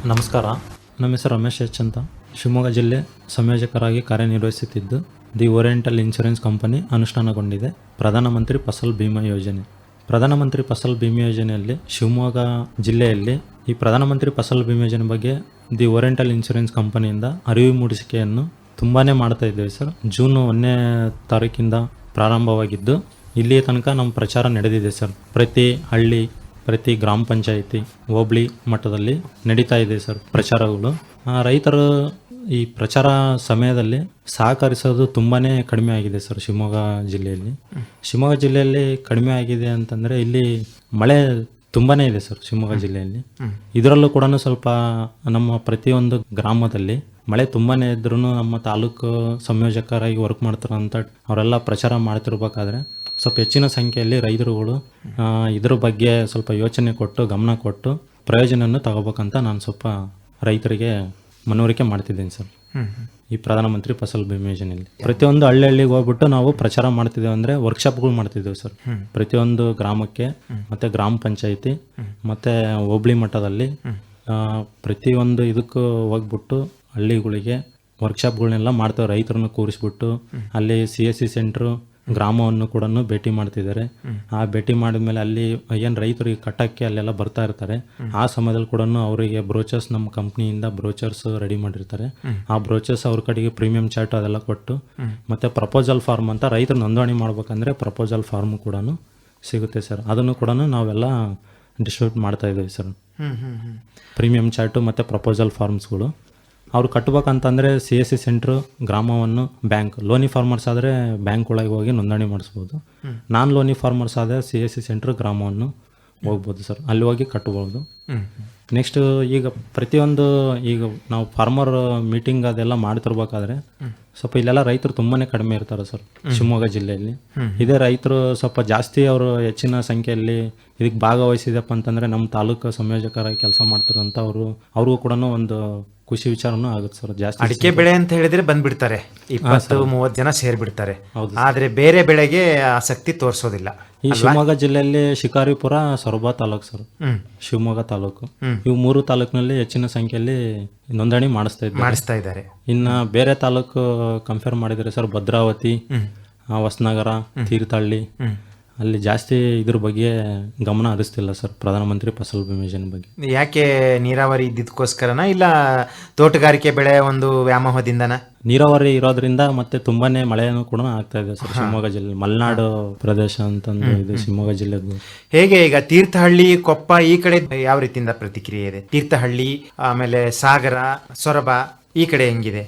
ನಮಸ್ಕಾರ. ನಮ್ಮ ಹೆಸರು ರಮೇಶ್ ಎಚ್ ಅಂತ. ಶಿವಮೊಗ್ಗ ಜಿಲ್ಲೆ ಸಂಯೋಜಕರಾಗಿ ಕಾರ್ಯನಿರ್ವಹಿಸುತ್ತಿದ್ದು ದಿ ಓರಿಯೆಂಟಲ್ ಇನ್ಶೂರೆನ್ಸ್ ಕಂಪನಿ ಅನುಷ್ಠಾನಗೊಂಡಿದೆ ಪ್ರಧಾನಮಂತ್ರಿ ಫಸಲ್ ಬಿಮಾ ಯೋಜನೆ. ಪ್ರಧಾನಮಂತ್ರಿ ಫಸಲ್ ಬಿಮಾ ಯೋಜನೆಯಲ್ಲಿ ಶಿವಮೊಗ್ಗ ಜಿಲ್ಲೆಯಲ್ಲಿ ಈ ಪ್ರಧಾನಮಂತ್ರಿ ಫಸಲ್ ಬಿಮಾ ಯೋಜನೆ ಬಗ್ಗೆ ದಿ ಓರಿಯೆಂಟಲ್ ಇನ್ಶೂರೆನ್ಸ್ ಕಂಪನಿಯಿಂದ ಅರಿವು ಮೂಡಿಸಿಕೆಯನ್ನು ತುಂಬಾ ಮಾಡ್ತಾ ಇದ್ದೇವೆ ಸರ್. ಜೂನ್ 1ನೇ ತಾರೀಕಿಂದ ಪ್ರಾರಂಭವಾಗಿದ್ದು ಇಲ್ಲಿಯ ತನಕ ನಮ್ಮ ಪ್ರಚಾರ ನಡೆದಿದೆ ಸರ್. ಪ್ರತಿ ಹಳ್ಳಿ, ಪ್ರತಿ ಗ್ರಾಮ ಪಂಚಾಯಿತಿ, ಹೋಬಳಿ ಮಟ್ಟದಲ್ಲಿ ನಡೀತಾ ಇದೆ ಸರ್ ಪ್ರಚಾರಗಳು. ರೈತರು ಈ ಪ್ರಚಾರ ಸಮಯದಲ್ಲಿ ಸಹಕರಿಸೋದು ತುಂಬಾ ಕಡಿಮೆ ಆಗಿದೆ ಸರ್ ಶಿವಮೊಗ್ಗ ಜಿಲ್ಲೆಯಲ್ಲಿ. ಶಿವಮೊಗ್ಗ ಜಿಲ್ಲೆಯಲ್ಲಿ ಕಡಿಮೆ ಆಗಿದೆ ಅಂತಂದರೆ ಇಲ್ಲಿ ಮಳೆ ತುಂಬಾ ಇದೆ ಸರ್ ಶಿವಮೊಗ್ಗ ಜಿಲ್ಲೆಯಲ್ಲಿ. ಇದರಲ್ಲೂ ಕೂಡ ಸ್ವಲ್ಪ ನಮ್ಮ ಪ್ರತಿಯೊಂದು ಗ್ರಾಮದಲ್ಲಿ ಮಳೆ ತುಂಬಾ ಇದ್ರೂ ನಮ್ಮ ತಾಲೂಕು ಸಂಯೋಜಕರಾಗಿ ವರ್ಕ್ ಮಾಡ್ತಾರಂತ ಅವರೆಲ್ಲ ಪ್ರಚಾರ ಮಾಡ್ತಿರ್ಬೇಕಾದ್ರೆ ಸ್ವಲ್ಪ ಹೆಚ್ಚಿನ ಸಂಖ್ಯೆಯಲ್ಲಿ ರೈತರುಗಳು ಇದ್ರ ಬಗ್ಗೆ ಸ್ವಲ್ಪ ಯೋಚನೆ ಕೊಟ್ಟು ಗಮನ ಕೊಟ್ಟು ಪ್ರಯೋಜನವನ್ನು ತಗೋಬೇಕಂತ ನಾನು ಸ್ವಲ್ಪ ರೈತರಿಗೆ ಮನವರಿಕೆ ಮಾಡ್ತಿದ್ದೀನಿ ಸರ್. ಈ ಪ್ರಧಾನಮಂತ್ರಿ ಫಸಲ್ ಬಿಮಾ ಯೋಜನೆಯಲ್ಲಿ ಪ್ರತಿಯೊಂದು ಹಳ್ಳಿಗೆ ಹೋಗ್ಬಿಟ್ಟು ನಾವು ಪ್ರಚಾರ ಮಾಡ್ತಿದ್ದೇವೆ ಅಂದರೆ ವರ್ಕ್ಶಾಪ್ಗಳು ಮಾಡ್ತಿದ್ದೇವೆ ಸರ್. ಪ್ರತಿಯೊಂದು ಗ್ರಾಮಕ್ಕೆ ಮತ್ತು ಗ್ರಾಮ ಪಂಚಾಯಿತಿ ಮತ್ತು ಹೋಬಳಿ ಮಟ್ಟದಲ್ಲಿ ಪ್ರತಿಯೊಂದು ಇದಕ್ಕೂ ಹೋಗ್ಬಿಟ್ಟು ಹಳ್ಳಿಗಳಿಗೆ ವರ್ಕ್ಶಾಪ್ಗಳನ್ನೆಲ್ಲ ಮಾಡ್ತೇವೆ. ರೈತರನ್ನು ಕೂರಿಸ್ಬಿಟ್ಟು ಅಲ್ಲಿ CSC ಸೆಂಟ್ರು ಗ್ರಾಮವನ್ನು ಕೂಡ ಭೇಟಿ ಮಾಡ್ತಿದ್ದಾರೆ. ಆ ಭೇಟಿ ಮಾಡಿದ್ಮೇಲೆ ಅಲ್ಲಿ ಏನು ರೈತರಿಗೆ ಕಟ್ಟಕ್ಕೆ ಅಲ್ಲೆಲ್ಲ ಬರ್ತಾ ಇರ್ತಾರೆ. ಆ ಸಮಯದಲ್ಲಿ ಕೂಡ ಅವರಿಗೆ ಬ್ರೋಚರ್ಸ್ ನಮ್ಮ ಕಂಪ್ನಿಯಿಂದ ಬ್ರೋಚರ್ಸ್ ರೆಡಿ ಮಾಡಿರ್ತಾರೆ. ಆ ಬ್ರೋಚರ್ಸ್ ಅವ್ರ ಕಡೆಗೆ ಪ್ರೀಮಿಯಂ ಚಾರ್ಟ್ ಅದೆಲ್ಲ ಕೊಟ್ಟು ಮತ್ತು ಪ್ರಪೋಸಲ್ ಫಾರ್ಮ್ ಅಂತ ರೈತರು ನೋಂದಣಿ ಮಾಡ್ಬೇಕಂದ್ರೆ ಪ್ರಪೋಸಲ್ ಫಾರ್ಮ್ ಕೂಡ ಸಿಗುತ್ತೆ ಸರ್. ಅದನ್ನು ಕೂಡ ನಾವೆಲ್ಲ ಡಿಸ್ಟ್ರಿಬ್ಯೂಟ್ ಮಾಡ್ತಾ ಇದ್ದೀವಿ ಸರ್. ಪ್ರೀಮಿಯಂ ಚಾರ್ಟು ಮತ್ತು ಪ್ರಪೋಸಲ್ ಫಾರ್ಮ್ಸ್ಗಳು ಅವ್ರು ಕಟ್ಟಬೇಕಂತಂದರೆ CSC ಸೆಂಟ್ರು ಗ್ರಾಮವನ್ನು ಬ್ಯಾಂಕ್, ಲೋನಿ ಫಾರ್ಮರ್ಸ್ ಆದರೆ ಬ್ಯಾಂಕ್ ಒಳಗೆ ಹೋಗಿ ನೋಂದಣಿ ಮಾಡಿಸ್ಬೋದು. ನಾನ್ ಲೋನಿ ಫಾರ್ಮರ್ಸ್ ಆದರೆ CSC ಸೆಂಟ್ರು ಗ್ರಾಮವನ್ನು ಹೋಗ್ಬೋದು ಸರ್, ಅಲ್ಲಿ ಹೋಗಿ ಕಟ್ಬೋದು. ನೆಕ್ಸ್ಟ್ ಈಗ ಪ್ರತಿಯೊಂದು ಈಗ ನಾವು ಫಾರ್ಮರ್ ಮೀಟಿಂಗ್ ಅದೆಲ್ಲ ಮಾಡ್ತಿರ್ಬೇಕಾದ್ರೆ ಸ್ವಲ್ಪ ಇಲ್ಲೆಲ್ಲ ರೈತರು ತುಂಬಾ ಕಡಿಮೆ ಇರ್ತಾರೆ ಸರ್ ಶಿವಮೊಗ್ಗ ಜಿಲ್ಲೆಯಲ್ಲಿ. ಇದೇ ರೈತರು ಸ್ವಲ್ಪ ಜಾಸ್ತಿ ಅವರು ಹೆಚ್ಚಿನ ಸಂಖ್ಯೆಯಲ್ಲಿ ಇದಕ್ಕೆ ಭಾಗವಹಿಸಿದಪ್ಪ ಅಂತಂದರೆ ನಮ್ಮ ತಾಲೂಕು ಸಂಯೋಜಕರಾಗಿ ಕೆಲಸ ಮಾಡ್ತಿರೋಂಥ ಅವ್ರಿಗೂ ಕೂಡ ಒಂದು ಖುಷಿ ವಿಚಾರನೂ ಆಗುತ್ತೆ ಸರ್. ಜಾಸ್ತಿ ಅಡಿಕೆ ಬೆಳೆ ಅಂತ ಹೇಳಿದ್ರೆ ಬಂದ್ಬಿಡ್ತಾರೆ, 20-30 ಜನ ಸೇರ್ಬಿಡ್ತಾರೆ. ಆದ್ರೆ ಬೇರೆ ಬೆಳೆಗೆ ಆಸಕ್ತಿ ತೋರಿಸೋದಿಲ್ಲ. ಈ ಶಿವಮೊಗ್ಗ ಜಿಲ್ಲೆಯಲ್ಲಿ ಶಿಕಾರಿಪುರ, ಸೊರಬ ತಾಲೂಕು ಸರ್, ಶಿವಮೊಗ್ಗ ತಾಲೂಕು, ಇವು 3 ತಾಲೂಕಿನಲ್ಲಿ ಹೆಚ್ಚಿನ ಸಂಖ್ಯೆಯಲ್ಲಿ ನೋಂದಣಿ ಮಾಡಿಸ್ತಾ ಇದ್ದಾರೆ. ಇನ್ನು ಬೇರೆ ತಾಲೂಕು ಕಂಪೇರ್ ಮಾಡಿದರೆ ಸರ್ ಭದ್ರಾವತಿ, ಹೊಸನಗರ, ತೀರ್ಥಹಳ್ಳಿ ಅಲ್ಲಿ ಜಾಸ್ತಿ ಇದ್ರ ಬಗ್ಗೆ ಗಮನ ಹರಿಸ್ತಿಲ್ಲ ಸರ್ ಪ್ರಧಾನಮಂತ್ರಿ ಫಸಲ್ ಬಿಮಾ ಯೋಜನೆ ಬಗ್ಗೆ. ಯಾಕೆ? ನೀರಾವರಿ ಇದ್ದಿದ್ದಕ್ಕೋಸ್ಕರನ ಇಲ್ಲ ತೋಟಗಾರಿಕೆ ಬೆಳೆ ಒಂದು ವ್ಯಾಮೋಹದಿಂದನ? ನೀರಾವರಿ ಇರೋದ್ರಿಂದ ಮತ್ತೆ ತುಂಬಾನೇ ಮಳೆನೂ ಕೂಡ ಆಗ್ತಾ ಇದೆ ಸರ್ ಶಿವಮೊಗ್ಗ ಜಿಲ್ಲೆ. ಮಲೆನಾಡು ಪ್ರದೇಶ ಅಂತಂದು ಇದು ಶಿವಮೊಗ್ಗ ಜಿಲ್ಲೆದು. ಹೇಗೆ ಈಗ ತೀರ್ಥಹಳ್ಳಿ, ಕೊಪ್ಪ ಈ ಕಡೆ ಯಾವ ರೀತಿಯಿಂದ ಪ್ರತಿಕ್ರಿಯೆ ಇದೆ? ತೀರ್ಥಹಳ್ಳಿ, ಆಮೇಲೆ ಸಾಗರ, ಸೊರಬ ಈ ಕಡೆ ಹೆಂಗಿದೆ?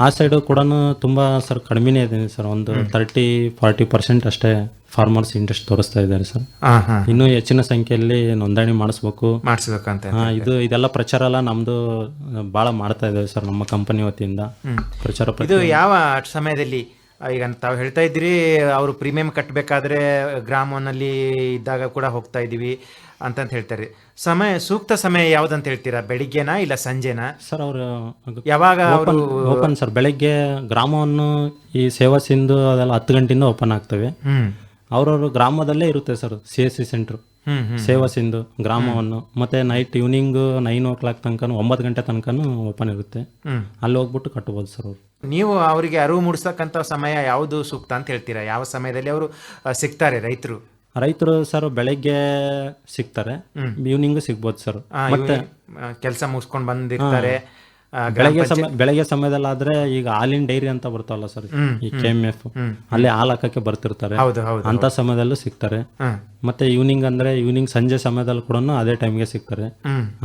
ಆ ಸೈಡು ಕೂಡ ತುಂಬಾ ಸರ್ ಕಡಿಮೆನೇ ಇದೆ ಸರ್. ಒಂದು 30-40% ಅಷ್ಟೇ ಫಾರ್ಮರ್ಸ್ ಇಂಟ್ರೆಸ್ಟ್ ತೋರಿಸ್ತಾ ಇದ್ದಾರೆ ಸರ್. ಇನ್ನೂ ಹೆಚ್ಚಿನ ಸಂಖ್ಯೆಯಲ್ಲಿ ನೋಂದಣಿ ಮಾಡಿಸ್ಬೇಕಂತ ಇದೆಲ್ಲ ಪ್ರಚಾರ ಎಲ್ಲ ನಮ್ದು ಬಹಳ ಮಾಡ್ತಾ ಇದ್ದೇವೆ ಸರ್ ನಮ್ಮ ಕಂಪನಿ ವತಿಯಿಂದ ಪ್ರಚಾರ. ಇದು ಯಾವ ಸಮಯದಲ್ಲಿ? ಈಗ ತಾವು ಹೇಳ್ತಾ ಇದ್ದೀರಿ ಅವರು ಪ್ರೀಮಿಯಂ ಕಟ್ಟಬೇಕಾದ್ರೆ ಗ್ರಾಮವನ್ನಲ್ಲಿ ಇದ್ದಾಗ ಕೂಡ ಹೋಗ್ತಾ ಇದ್ದೀವಿ ಅಂತ ಹೇಳ್ತಾರೆ. ಸೂಕ್ತ ಸಮಯ ಯಾವ್ದಂತ ಹೇಳ್ತೀರಾ? ಬೆಳಿಗ್ಗೆನಾ ಇಲ್ಲ ಸಂಜೆನಾ ಸರ್? ಅವರು ಯಾವಾಗ ಓಪನ್ ಸರ್? ಬೆಳಗ್ಗೆ ಗ್ರಾಮವನ್ನು ಈ ಸೇವಾ ಸಿಂಧು ಅದೆಲ್ಲ 10 ಗಂಟೆಯಿಂದ ಓಪನ್ ಆಗ್ತವೆ. ಅವ್ರವ್ರ ಗ್ರಾಮದಲ್ಲೇ ಇರುತ್ತೆ ಸರ್ CSC ಸೆಂಟ್ರು, ಸೇವಾ ಸಿಂಧು ಗ್ರಾಮವನ್ನು. ಮತ್ತೆ ನೈಟ್ ಈವ್ನಿಂಗ್ 9 o'clock ತನಕ, 9 ಗಂಟೆ ತನಕ ಓಪನ್ ಇರುತ್ತೆ. ಅಲ್ಲಿ ಹೋಗ್ಬಿಟ್ಟು ಕಟ್ಬೋದು ಸರ್ ಅವರು. ನೀವು ಅವರಿಗೆ ಅರಿವು ಮೂಡಿಸ್ತಕ್ಕಂಥ ಸಮಯ ಯಾವುದು ಸೂಕ್ತ ಅಂತ ಹೇಳ್ತೀರಾ? ಯಾವ ಸಮಯದಲ್ಲಿ ಅವರು ಸಿಗ್ತಾರೆ ರೈತರು ಸರ್? ಬೆಳಗ್ಗೆ ಸಿಗ್ತಾರೆ, ಈವ್ನಿಂಗ್ ಸಿಗ್ಬೋದು ಸರ್. ಮತ್ತೆ ಕೆಲಸ ಮುಗಿಸ್ಕೊಂಡು ಬಂದಿರ್ತಾರೆ. ಬೆಳಗ್ಗೆ ಸಮಯದಲ್ಲಾದ್ರೆ ಈಗ ಹಾಲಿನ ಡೈರಿ ಅಂತ ಬರ್ತಾವಲ್ಲ ಸರ್, ಈ KMF, ಅಲ್ಲಿ ಹಾಲು ಹಾಕಕ್ಕೆ ಬರ್ತಿರ್ತಾರೆ, ಅಂತ ಸಮಯದಲ್ಲೂ ಸಿಗ್ತಾರೆ. ಮತ್ತೆ ಈವ್ನಿಂಗ್ ಸಂಜೆ ಸಮಯದಲ್ಲಿ ಕೂಡ ಅದೇ ಟೈಮ್ಗೆ ಸಿಗ್ತಾರೆ.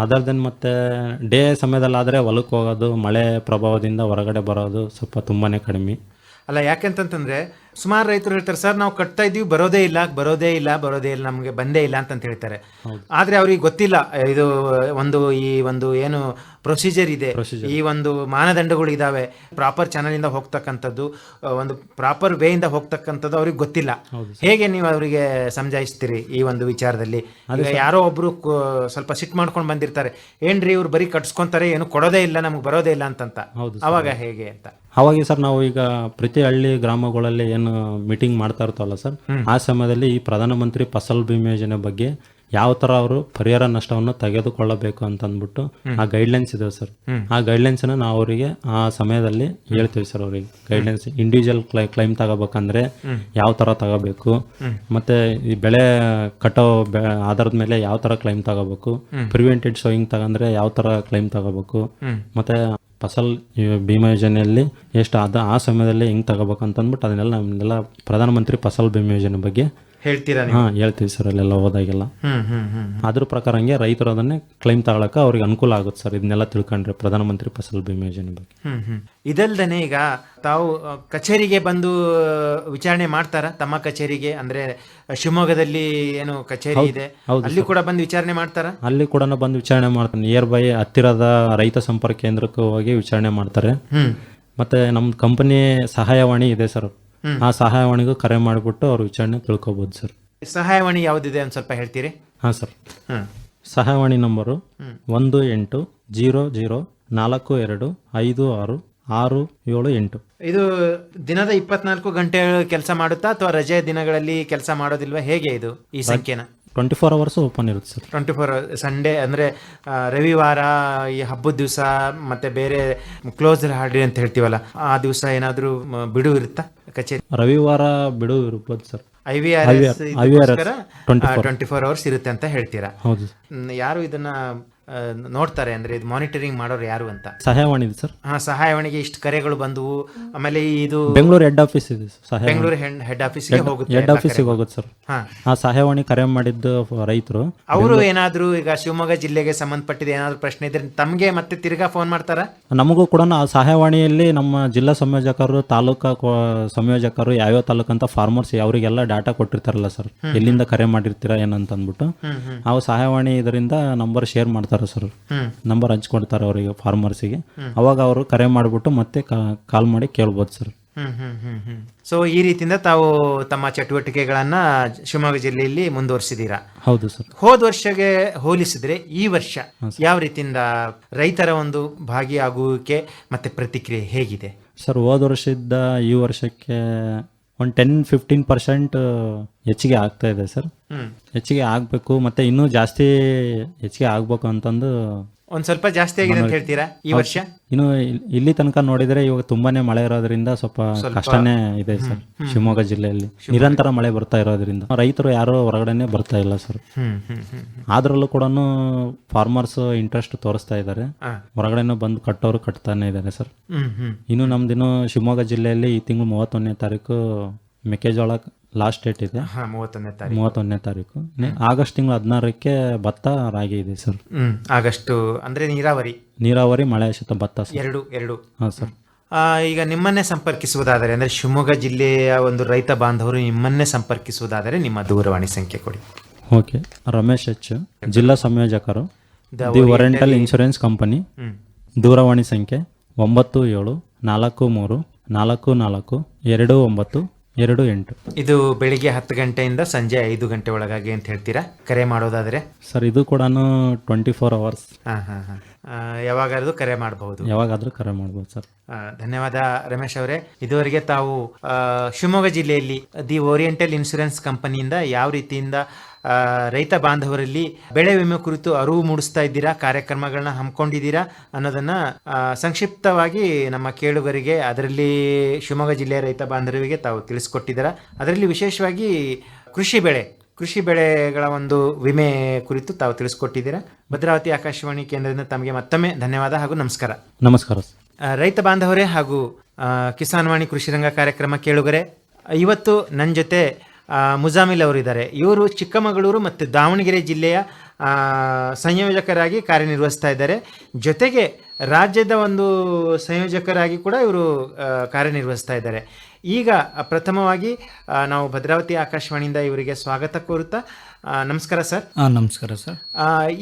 ಅದರ್ದನ್ ಮತ್ತೆ ಡೇ ಸಮಯದಲ್ಲಾದ್ರೆ ಹೊಲಕ್ಕೆ ಹೋಗೋದು, ಮಳೆ ಪ್ರಭಾವದಿಂದ ಹೊರಗಡೆ ಬರೋದು ಸ್ವಲ್ಪ ತುಂಬಾನೇ ಕಡಿಮೆ. ಅಲ್ಲ, ಯಾಕೆಂತಂದ್ರೆ ಸುಮಾರು ರೈತರು ಹೇಳ್ತಾರೆ ಸರ್, ನಾವು ಕಟ್ತಾ ಇದೀವಿ, ಬರೋದೇ ಇಲ್ಲ, ನಮಗೆ ಬಂದೇ ಇಲ್ಲ ಅಂತ ಹೇಳ್ತಾರೆ. ಆದ್ರೆ ಅವ್ರಿಗೆ ಗೊತ್ತಿಲ್ಲ ಇದು ಒಂದು ಏನು ಪ್ರೊಸೀಜರ್ ಇದೆ, ಈ ಒಂದು ಮಾನದಂಡಗಳು ಇದಾವೆ, ಪ್ರಾಪರ್ ಚಾನಲ್ ಇಂದ ಹೋಗ್ತಕ್ಕಂಥದ್ದು, ಒಂದು ಪ್ರಾಪರ್ ವೇ ಇಂದ ಹೋಗ್ತಕ್ಕಂಥದ್ದು ಅವ್ರಿಗೆ ಗೊತ್ತಿಲ್ಲ. ಹೇಗೆ ನೀವು ಅವರಿಗೆ ಸಮಜಾಯಿಸ್ತೀರಿ ಈ ಒಂದು ವಿಚಾರದಲ್ಲಿ? ಯಾರೋ ಒಬ್ರು ಸ್ವಲ್ಪ ಸಿಟ್ ಮಾಡ್ಕೊಂಡು ಬಂದಿರ್ತಾರೆ, ಏನ್ರಿ ಇವ್ರು ಬರೀ ಕಟ್ಸ್ಕೊಂತಾರೆ, ಏನು ಕೊಡೋದೇ ಇಲ್ಲ, ನಮ್ಗೆ ಬರೋದೇ ಇಲ್ಲ ಅಂತ. ಅವಾಗ ಹೇಗೆ ಅಂತ? ಅವಾಗ ಸರ್ ನಾವು ಈಗ ಪ್ರತಿ ಹಳ್ಳಿ ಗ್ರಾಮಗಳಲ್ಲಿ ಏನು ಮೀಟಿಂಗ್ ಮಾಡ್ತಾ ಇರ್ತಾವಲ್ಲ ಸರ್, ಆ ಸಮಯದಲ್ಲಿ ಈ ಪ್ರಧಾನಮಂತ್ರಿ ಫಸಲ್ ಬಿಮಾ ಯೋಜನೆ ಬಗ್ಗೆ ಯಾವ ಥರ ಅವರು ಪರಿಹಾರ ನಷ್ಟವನ್ನು ತೆಗೆದುಕೊಳ್ಳಬೇಕು ಅಂತ ಅಂದ್ಬಿಟ್ಟು ಆ ಗೈಡ್ಲೈನ್ಸ್ ಇದೆ ಸರ್. ಆ ಗೈಡ್ಲೈನ್ಸ್ನ ನಾವು ಅವರಿಗೆ ಆ ಸಮಯದಲ್ಲಿ ಹೇಳ್ತೀವಿ ಸರ್. ಅವರಿಗೆ ಗೈಡ್ಲೈನ್ಸ್ ಇಂಡಿವಿಜುವಲ್ ಕ್ಲೈಮ್ ತಗೋಬೇಕಂದ್ರೆ ಯಾವ ಥರ ತಗೋಬೇಕು, ಮತ್ತೆ ಈ ಬೆಳೆ ಕಟ್ಟೋ ಆಧಾರದ ಮೇಲೆ ಯಾವ ಥರ ಕ್ಲೈಮ್ ತಗೋಬೇಕು, ಪ್ರಿವೆಂಟೆಡ್ ಸೋಯಿಂಗ್ ತಗೊಂಡ್ರೆ ಯಾವ ಥರ ಕ್ಲೈಮ್ ತಗೋಬೇಕು, ಮತ್ತೆ ಫಸಲ್ ಬಿಮಾ ಯೋಜನೆಯಲ್ಲಿ ಎಷ್ಟು ಆ ಸಮಯದಲ್ಲಿ ಹೆಂಗೆ ತಗೋಬೇಕು ಅಂತ ಅಂದ್ಬಿಟ್ಟು ಅದನ್ನೆಲ್ಲ ನಮ್ಮೆಲ್ಲ ಪ್ರಧಾನಮಂತ್ರಿ ಫಸಲ್ ಬಿಮಾ ಯೋಜನೆ ಬಗ್ಗೆ ಹೇಳ್ತೀರಾ? ಹೇಳ್ತೀವಿ ಸರ್. ಅಲ್ಲೆಲ್ಲ ಹೋದಾಗೆಲ್ಲ ಅದ್ರ ಪ್ರಕಾರ ಹಂಗೆ ರೈತರು ಅದನ್ನೇ ಕ್ಲೈಮ್ ತಗೊಳಕ್ಕೆ ಅವ್ರಿಗೆ ಅನುಕೂಲ ಆಗುತ್ತೆ ಸರ್. ಇದನ್ನೆಲ್ಲ ತಿಳ್ಕೊಂಡ್ರೆ ಪ್ರಧಾನಮಂತ್ರಿ ಫಸಲ್ ಬಿಮಾ ಯೋಜನೆ ಬಗ್ಗೆ. ಇದಲ್ದೇನೆ ಈಗ ತಾವು ಕಚೇರಿಗೆ ಬಂದು ವಿಚಾರಣೆ ಮಾಡ್ತಾರ? ತಮ್ಮ ಕಚೇರಿಗೆ ಅಂದ್ರೆ ಶಿವಮೊಗ್ಗದಲ್ಲಿ ಏನು ಕಚೇರಿ ಇದೆ ಅಲ್ಲಿ ಕೂಡ ಬಂದು ವಿಚಾರಣೆ ಮಾಡ್ತಾರ? ಅಲ್ಲಿ ಕೂಡ ಬಂದು ವಿಚಾರಣೆ ಮಾಡ್ತಾರೆ. ನಿಯರ್ ಬೈ ಹತ್ತಿರದ ರೈತ ಸಂಪರ್ಕ ಕೇಂದ್ರಕ್ಕೆ ಹೋಗಿ ವಿಚಾರಣೆ ಮಾಡ್ತಾರೆ. ಮತ್ತೆ ನಮ್ಮ ಕಂಪನಿ ಸಹಾಯವಾಣಿ ಇದೆ ಸರ್. ಆ ಸಹಾಯವಾಣಿಗೂ ಕರೆ ಮಾಡಿಬಿಟ್ಟು ಅವ್ರು ವಿಚಾರಣೆ ತಿಳ್ಕೊಬೋದು ಸರ್. ಸಹಾಯವಾಣಿ ಯಾವ್ದಿದೆ ಅಂತ ಸ್ವಲ್ಪ ಹೇಳ್ತೀರಿ? ಹಾಂ ಸರ್. ಸಹಾಯವಾಣಿ ನಂಬರು 1800425667. ಇದು ದಿನದ 24 ಗಂಟೆ ಕೆಲಸ ಮಾಡುತ್ತಾ ಅಥವಾ ರಜೆ ದಿನಗಳಲ್ಲಿ ಕೆಲಸ ಮಾಡೋದಿಲ್ವಾ? ಹೇಗೆ ಇದು ಈ ಸಂಖ್ಯೆನ? 24 hours ಓಪನ್ ಇರುತ್ತೆ ಸರ್. 24 ಸಂಡೇ ಅಂದರೆ ರವಿವಾರ, ಈ ಹಬ್ಬದ ದಿವಸ ಮತ್ತೆ ಬೇರೆ ಕ್ಲೋಸ್ ಹಾರ್ಡಿ ಅಂತ ಹೇಳ್ತೀವಲ್ಲ, ಆ ದಿವಸ ಏನಾದರೂ ಬಿಡು ಇರುತ್ತಾ ಕಚೇರಿ? ರವಿವಾರ ಬಿಡು ಇರ್ಬೋದು ಸರ್. IVRS 24 hours ಇರುತ್ತೆ ಅಂತ ಹೇಳ್ತೀರಾ? ಹೌದು. ಯಾರು ಇದನ್ನ ನೋಡ್ತಾರೆ ಅಂದ್ರೆ ಇದು ಮಾನಿಟರಿಂಗ್ ಮಾಡೋರು ಯಾರು ಅಂತ? ಸಹಾಯವಾಣಿ ಇದೆ ಸರ್. ಸಹಾಯವಾಣಿಗೆ ಇಷ್ಟು ಕರೆಗಳು ಬಂದವು. ಆಮೇಲೆ ಇದು ಬೆಂಗಳೂರು ಹೆಡ್ ಆಫೀಸ್ ಇದೆ ಸರ್. ಬೆಂಗಳೂರು ಹೆಡ್ ಆಫೀಸ್ಗೆ ಹೋಗುತ್ತೆ. ಹೆಡ್ ಆಫೀಸಿಗೆ ಹೋಗುತ್ತೆ ಸರ್. ಆ ಸಹಾಯವಾಣಿ ಕರೆ ಮಾಡಿದ್ದು ರೈತರು ಅವರು ಏನಾದ್ರು ಈಗ ಶಿವಮೊಗ್ಗ ಜಿಲ್ಲೆಗೆ ಸಂಬಂಧಪಟ್ಟಿದ ಏನಾದ್ರು ಪ್ರಶ್ನೆ ಇದ್ರೆ ತಮಗೆ ಮತ್ತೆ ತಿರ್ಗಾ ಫೋನ್ ಮಾಡ್ತಾರ? ನಮಗೂ ಕೂಡ ಆ ಸಹಾಯವಾಣಿಯಲ್ಲಿ ನಮ್ಮ ಜಿಲ್ಲಾ ಸಂಯೋಜಕರು, ತಾಲೂಕಾ ಸಂಯೋಜಕರು, ಯಾವ್ಯಾವ ತಾಲೂಕು ಅಂತ ಫಾರ್ಮರ್ಸ್ ಅವರಿಗೆಲ್ಲ ಡಾಟಾ ಕೊಟ್ಟಿರ್ತಾರಲ್ಲ ಸರ್, ಎಲ್ಲಿಂದ ಕರೆ ಮಾಡಿರ್ತೀರಾ ಏನಂತ ಅಂದ್ಬಿಟ್ಟು ನಾವು ಸಹಾಯವಾಣಿ ಇದರಿಂದ ನಂಬರ್ ಶೇರ್ ಮಾಡ್ತಾರೆ ಸರ್. ನಂಬರ್ ಹಂಚ್ಕೊಡ್ತಾರೆ ಅವರಿಗೆ, ಫಾರ್ಮರ್ಸಿಗೆ. ಅವಾಗ ಅವರು ಕರೆ ಮಾಡಿಬಿಟ್ಟು ಮತ್ತೆ ಕಾಲ್ ಮಾಡಿ ಕೇಳ್ಬೋದು ಸರ್. ಸೊ ಈ ರೀತಿಯಿಂದ ತಾವು ತಮ್ಮ ಚಟುವಟಿಕೆಗಳನ್ನ ಶಿವಮೊಗ್ಗ ಜಿಲ್ಲೆಯಲ್ಲಿ ಮುಂದುವರಿಸಿದೀರಾ? ಹೌದು ಸರ್. ಹೋದ ವರ್ಷಕ್ಕೆ ಹೋಲಿಸಿದ್ರೆ ಈ ವರ್ಷ ಯಾವ ರೀತಿಯಿಂದ ರೈತರ ಒಂದು ಭಾಗಿಯಾಗುವಿಕೆ ಮತ್ತೆ ಪ್ರತಿಕ್ರಿಯೆ ಹೇಗಿದೆ ಸರ್? ಹೋದ ವರ್ಷದಿಂದ ಈ ವರ್ಷಕ್ಕೆ ಒಂದು 10-15% ಹೆಚ್ಚಿಗೆ ಆಗ್ತಾ ಇದೆ ಸರ್. ಹೆಚ್ಚಿಗೆ ಆಗಬೇಕು, ಮತ್ತೆ ಇನ್ನೂ ಜಾಸ್ತಿ ಹೆಚ್ಚಿಗೆ ಆಗ್ಬೇಕು ಅಂತಂದು ಒಂದ್ ಸ್ವಲ್ಪ ಜಾಸ್ತಿ ಆಗಿದೆ ಅಂತ ಹೇಳ್ತೀರಾ ಈ ವರ್ಷ? ಇನ್ನು ಇಲ್ಲಿ ತನಕ ನೋಡಿದ್ರೆ ಇವಾಗ ತುಂಬಾನೇ ಮಳೆ ಇರೋದ್ರಿಂದ ಸ್ವಲ್ಪ ಕಷ್ಟನೇ ಇದೆ ಸರ್. ಶಿವಮೊಗ್ಗ ಜಿಲ್ಲೆಯಲ್ಲಿ ನಿರಂತರ ಮಳೆ ಬರ್ತಾ ಇರೋದ್ರಿಂದ ರೈತರು ಯಾರು ಹೊರಗಡೆನೆ ಬರ್ತಾ ಇಲ್ಲ ಸರ್. ಆದ್ರಲ್ಲೂ ಕೂಡ ಫಾರ್ಮರ್ಸ್ ಇಂಟ್ರೆಸ್ಟ್ ತೋರಿಸ್ತಾ ಇದ್ದಾರೆ. ಹೊರಗಡೆನೂ ಬಂದು ಕಟ್ಟೋರು ಕಟ್ತಾನೆ ಇದ್ದಾರೆ ಸರ್. ಇನ್ನು ನಮ್ದಿನ್ನು ಶಿವಮೊಗ್ಗ ಜಿಲ್ಲೆಯಲ್ಲಿ ಈ ತಿಂಗಳು 31ನೇ ತಾರೀಕು ಮೆಕ್ಕೆಜೋಳ ಲಾಸ್ಟ್ ಡೇಟ್ ಇದೆ. 31ನೇ ತಾರೀಕು. ಆಗಸ್ಟ್ ತಿಂಗಳು 16ಕ್ಕೆ ಭತ್ತ, ರಾಗಿ ಇದೆ ಸರ್. ಆಗಸ್ಟ್ ಅಂದ್ರೆ ನೀರಾವರಿ ಮಳೆ ಆಶ್ರಿತ ಭತ್ತ ಎರಡು. ಹಾಂ ಸರ್. ಈಗ ನಿಮ್ಮನ್ನೇ ಸಂಪರ್ಕಿಸುವುದಾದರೆ ಅಂದ್ರೆ ಶಿವಮೊಗ್ಗ ಜಿಲ್ಲೆಯ ಒಂದು ರೈತ ಬಾಂಧವರು ನಿಮ್ಮನ್ನೇ ಸಂಪರ್ಕಿಸುವುದಾದರೆ ನಿಮ್ಮ ದೂರವಾಣಿ ಸಂಖ್ಯೆ ಕೊಡಿ. ಓಕೆ. ರಮೇಶ್ ಎಚ್, ಜಿಲ್ಲಾ ಸಂಯೋಜಕರು, ದಿ ಓರಿಯೆಂಟಲ್ ಇನ್ಶೂರೆನ್ಸ್ ಕಂಪನಿ. ದೂರವಾಣಿ ಸಂಖ್ಯೆ 9774442928. ಇದು ಬೆಳಿಗ್ಗೆ 10 ಗಂಟೆಯಿಂದ ಸಂಜೆ 5 ಗಂಟೆ ಒಳಗಾಗಿ ಅಂತ ಹೇಳ್ತೀರಾ ಕರೆ ಮಾಡೋದಾದ್ರೆ? ಸರ್ ಇದು ಕೂಡ 24 hours. ಯಾವಾಗಾದ್ರೂ ಕರೆ ಮಾಡಬಹುದು ಸರ್. ಧನ್ಯವಾದ ರಮೇಶ್ ಅವರೇ. ಇದುವರೆಗೆ ತಾವು ಶಿವಮೊಗ್ಗ ಜಿಲ್ಲೆಯಲ್ಲಿ ದಿ ಓರಿಯೆಂಟಲ್ ಇನ್ಶೂರೆನ್ಸ್ ಕಂಪನಿಯಿಂದ ಯಾವ ರೀತಿಯಿಂದ ರೈತ ಬಾಂಧವರಲ್ಲಿ ಬೆಳೆ ವಿಮೆ ಕುರಿತು ಅರಿವು ಮೂಡಿಸ್ತಾ ಇದ್ದೀರಾ, ಕಾರ್ಯಕ್ರಮಗಳನ್ನ ಹಮ್ಮಿಕೊಂಡಿದ್ದೀರಾ ಅನ್ನೋದನ್ನ ಸಂಕ್ಷಿಪ್ತವಾಗಿ ನಮ್ಮ ಕೇಳುಗರಿಗೆ, ಅದರಲ್ಲಿ ಶಿವಮೊಗ್ಗ ಜಿಲ್ಲೆಯ ರೈತ ಬಾಂಧವರಿಗೆ ತಾವು ತಿಳಿಸ್ಕೊಟ್ಟಿದ್ದೀರಾ. ಅದರಲ್ಲಿ ವಿಶೇಷವಾಗಿ ಕೃಷಿ ಬೆಳೆಗಳ ಒಂದು ವಿಮೆ ಕುರಿತು ತಾವು ತಿಳಿಸ್ಕೊಟ್ಟಿದ್ದೀರಾ. ಭದ್ರಾವತಿ ಆಕಾಶವಾಣಿ ಕೇಂದ್ರದಿಂದ ತಮಗೆ ಮತ್ತೊಮ್ಮೆ ಧನ್ಯವಾದ ಹಾಗೂ ನಮಸ್ಕಾರ. ನಮಸ್ಕಾರ. ರೈತ ಬಾಂಧವರೇ ಹಾಗೂ ಕಿಸಾನ್ ವಾಣಿ ಕೃಷಿ ರಂಗ ಕಾರ್ಯಕ್ರಮ ಕೇಳುಗರೆ, ಇವತ್ತು ನನ್ನ ಜೊತೆ ಮುಜಾಮಿಲ್ ಅವರಿದ್ದಾರೆ. ಇವರು ಚಿಕ್ಕಮಗಳೂರು ಮತ್ತು ದಾವಣಗೆರೆ ಜಿಲ್ಲೆಯ ಸಂಯೋಜಕರಾಗಿ ಕಾರ್ಯನಿರ್ವಹಿಸ್ತಾ ಇದ್ದಾರೆ. ಜೊತೆಗೆ ರಾಜ್ಯದ ಒಂದು ಸಂಯೋಜಕರಾಗಿ ಕೂಡ ಇವರು ಕಾರ್ಯನಿರ್ವಹಿಸ್ತಾ ಇದ್ದಾರೆ. ಈಗ ಪ್ರಥಮವಾಗಿ ನಾವು ಭದ್ರಾವತಿ ಆಕಾಶವಾಣಿಯಿಂದ ಇವರಿಗೆ ಸ್ವಾಗತ ಕೋರುತ್ತಾ, ನಮಸ್ಕಾರ ಸರ್. ನಮಸ್ಕಾರ ಸರ್.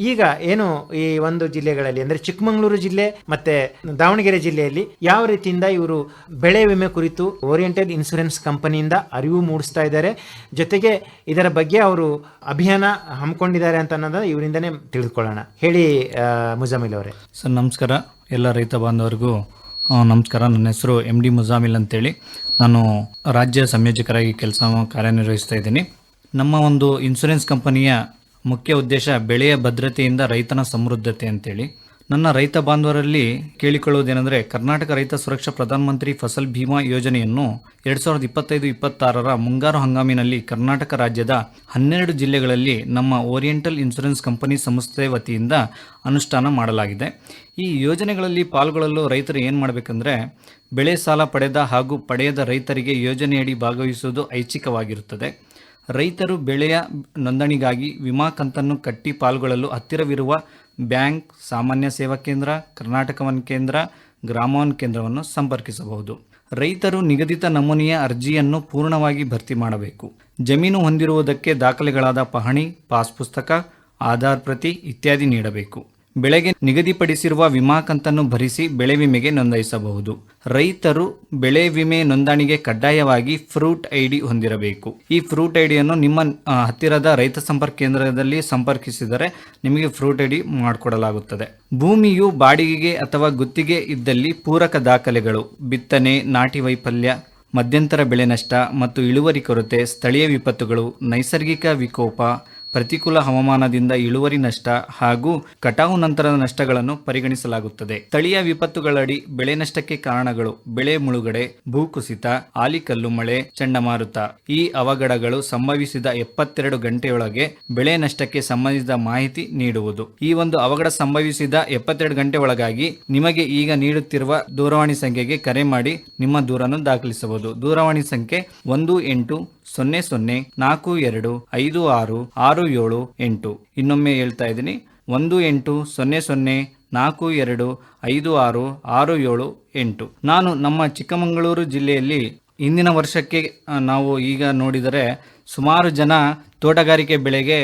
ಈಗ ಏನು ಈ ಒಂದು ಜಿಲ್ಲೆಗಳಲ್ಲಿ ಅಂದರೆ ಚಿಕ್ಕಮಗಳೂರು ಜಿಲ್ಲೆ ಮತ್ತೆ ದಾವಣಗೆರೆ ಜಿಲ್ಲೆಯಲ್ಲಿ ಯಾವ ರೀತಿಯಿಂದ ಇವರು ಬೆಳೆ ವಿಮೆ ಕುರಿತು ಓರಿಯೆಂಟಲ್ ಇನ್ಶೂರೆನ್ಸ್ ಕಂಪನಿಯಿಂದ ಅರಿವು ಮೂಡಿಸ್ತಾ ಇದ್ದಾರೆ, ಜೊತೆಗೆ ಇದರ ಬಗ್ಗೆ ಅವರು ಅಭಿಯಾನ ಹಮ್ಮಿಕೊಂಡಿದ್ದಾರೆ ಅಂತ ಅನ್ನೋದು ಇವರಿಂದನೇ ತಿಳಿದುಕೊಳ್ಳೋಣ. ಹೇಳಿ ಮುಜಾಮಿಲ್ ಅವರೇ. ಸರ್ ನಮಸ್ಕಾರ. ಎಲ್ಲ ರೈತ ಬಾಂಧವರಿಗೂ ನಮಸ್ಕಾರ. ನನ್ನ ಹೆಸರು MD ಮುಜಾಮಿಲ್ ಅಂತೇಳಿ. ನಾನು ರಾಜ್ಯ ಸಂಯೋಜಕರಾಗಿ ಕಾರ್ಯನಿರ್ವಹಿಸ್ತಾ ಇದ್ದೀನಿ. ನಮ್ಮ ಒಂದು ಇನ್ಶೂರೆನ್ಸ್ ಕಂಪನಿಯ ಮುಖ್ಯ ಉದ್ದೇಶ ಬೆಳೆಯ ಭದ್ರತೆಯಿಂದ ರೈತನ ಸಮೃದ್ಧತೆ ಅಂತೇಳಿ. ನನ್ನ ರೈತ ಬಾಂಧವರಲ್ಲಿ ಕೇಳಿಕೊಳ್ಳುವುದೇನೆಂದರೆ, ಕರ್ನಾಟಕ ರೈತ ಸುರಕ್ಷಾ ಪ್ರಧಾನಮಂತ್ರಿ ಫಸಲ್ ಭೀಮಾ ಯೋಜನೆಯನ್ನು 2025-26 ಮುಂಗಾರು ಹಂಗಾಮಿನಲ್ಲಿ ಕರ್ನಾಟಕ ರಾಜ್ಯದ 12 ಜಿಲ್ಲೆಗಳಲ್ಲಿ ನಮ್ಮ ಓರಿಯೆಂಟಲ್ ಇನ್ಶೂರೆನ್ಸ್ ಕಂಪನಿ ಸಂಸ್ಥೆ ವತಿಯಿಂದ ಅನುಷ್ಠಾನ ಮಾಡಲಾಗಿದೆ. ಈ ಯೋಜನೆಗಳಲ್ಲಿ ಪಾಲ್ಗೊಳ್ಳಲು ರೈತರು ಏನು ಮಾಡಬೇಕಂದ್ರೆ, ಬೆಳೆ ಸಾಲ ಪಡೆದ ಹಾಗೂ ಪಡೆಯದ ರೈತರಿಗೆ ಯೋಜನೆಯಡಿ ಭಾಗವಹಿಸುವುದು ಐಚ್ಛಿಕವಾಗಿರುತ್ತದೆ. ರೈತರು ಬೆಳೆಯ ನೋಂದಣಿಗಾಗಿ ವಿಮಾ ಕಂತನ್ನು ಕಟ್ಟಿ ಪಾಲ್ಗೊಳ್ಳಲು ಹತ್ತಿರವಿರುವ ಬ್ಯಾಂಕ್, ಸಾಮಾನ್ಯ ಸೇವಾ ಕೇಂದ್ರ, ಕರ್ನಾಟಕ ವನ್ ಕೇಂದ್ರ, ಗ್ರಾಮ ವನ್ ಕೇಂದ್ರವನ್ನು ಸಂಪರ್ಕಿಸಬಹುದು. ರೈತರು ನಿಗದಿತ ನಮೂನೆಯ ಅರ್ಜಿಯನ್ನು ಪೂರ್ಣವಾಗಿ ಭರ್ತಿ ಮಾಡಬೇಕು. ಜಮೀನು ಹೊಂದಿರುವುದಕ್ಕೆ ದಾಖಲೆಗಳಾದ ಪಹಣಿ, ಪಾಸ್ ಪುಸ್ತಕ, ಆಧಾರ್ ಪ್ರತಿ ಇತ್ಯಾದಿ ನೀಡಬೇಕು. ಬೆಳೆಗೆ ನಿಗದಿಪಡಿಸಿರುವ ವಿಮಾ ಕಂತನ್ನು ಭರಿಸಿ ಬೆಳೆ ವಿಮೆಗೆ ನೋಂದಾಯಿಸಬಹುದು. ರೈತರು ಬೆಳೆ ವಿಮೆ ನೋಂದಣಿಗೆ ಕಡ್ಡಾಯವಾಗಿ ಫ್ರೂಟ್ ಐಡಿ ಹೊಂದಿರಬೇಕು. ಈ ಫ್ರೂಟ್ ಐಡಿಯನ್ನು ನಿಮ್ಮ ಹತ್ತಿರದ ರೈತ ಸಂಪರ್ಕ ಕೇಂದ್ರದಲ್ಲಿ ಸಂಪರ್ಕಿಸಿದರೆ ನಿಮಗೆ ಫ್ರೂಟ್ ಐಡಿ ಮಾಡಿಕೊಡಲಾಗುತ್ತದೆ. ಭೂಮಿಯು ಬಾಡಿಗೆಗೆ ಅಥವಾ ಗುತ್ತಿಗೆ ಇದ್ದಲ್ಲಿ ಪೂರಕ ದಾಖಲೆಗಳು: ಬಿತ್ತನೆ, ನಾಟಿ ವೈಫಲ್ಯ, ಮಧ್ಯಂತರ ಬೆಳೆ ನಷ್ಟ ಮತ್ತು ಇಳುವರಿ ಕೊರತೆ, ಸ್ಥಳೀಯ ವಿಪತ್ತುಗಳು, ನೈಸರ್ಗಿಕ ವಿಕೋಪ, ಪ್ರತಿಕೂಲ ಹವಾಮಾನದಿಂದ ಇಳುವರಿ ನಷ್ಟ ಹಾಗೂ ಕಟಾವು ನಂತರದ ನಷ್ಟಗಳನ್ನು ಪರಿಗಣಿಸಲಾಗುತ್ತದೆ. ಸ್ಥಳೀಯ ವಿಪತ್ತುಗಳಡಿ ಬೆಳೆ ನಷ್ಟಕ್ಕೆ ಕಾರಣಗಳು: ಬೆಳೆ ಮುಳುಗಡೆ, ಭೂಕುಸಿತ, ಆಲಿಕಲ್ಲು ಮಳೆ, ಚಂಡಮಾರುತ. ಈ ಅವಘಡಗಳು ಸಂಭವಿಸಿದ 72 ಗಂಟೆಯೊಳಗೆ ಬೆಳೆ ನಷ್ಟಕ್ಕೆ ಸಂಬಂಧಿಸಿದ ಮಾಹಿತಿ ನೀಡುವುದು. ಈ ಒಂದು ಅವಘಡ ಸಂಭವಿಸಿದ 72 ಗಂಟೆ ಒಳಗಾಗಿ ನಿಮಗೆ ಈಗ ನೀಡುತ್ತಿರುವ ದೂರವಾಣಿ ಸಂಖ್ಯೆಗೆ ಕರೆ ಮಾಡಿ ನಿಮ್ಮ ದೂರನ್ನು ದಾಖಲಿಸಬಹುದು. ದೂರವಾಣಿ ಸಂಖ್ಯೆ 1800425667. ಇನ್ನೊಮ್ಮೆ ಹೇಳ್ತಾ ಇದ್ದೀನಿ, 1800425667. ನಾನು ನಮ್ಮ ಚಿಕ್ಕಮಗಳೂರು ಜಿಲ್ಲೆಯಲ್ಲಿ ಇಂದಿನ ವರ್ಷಕ್ಕೆ ನಾವು ಈಗ ನೋಡಿದರೆ ಸುಮಾರು ಜನ ತೋಟಗಾರಿಕೆ ಬೆಳೆಗೆ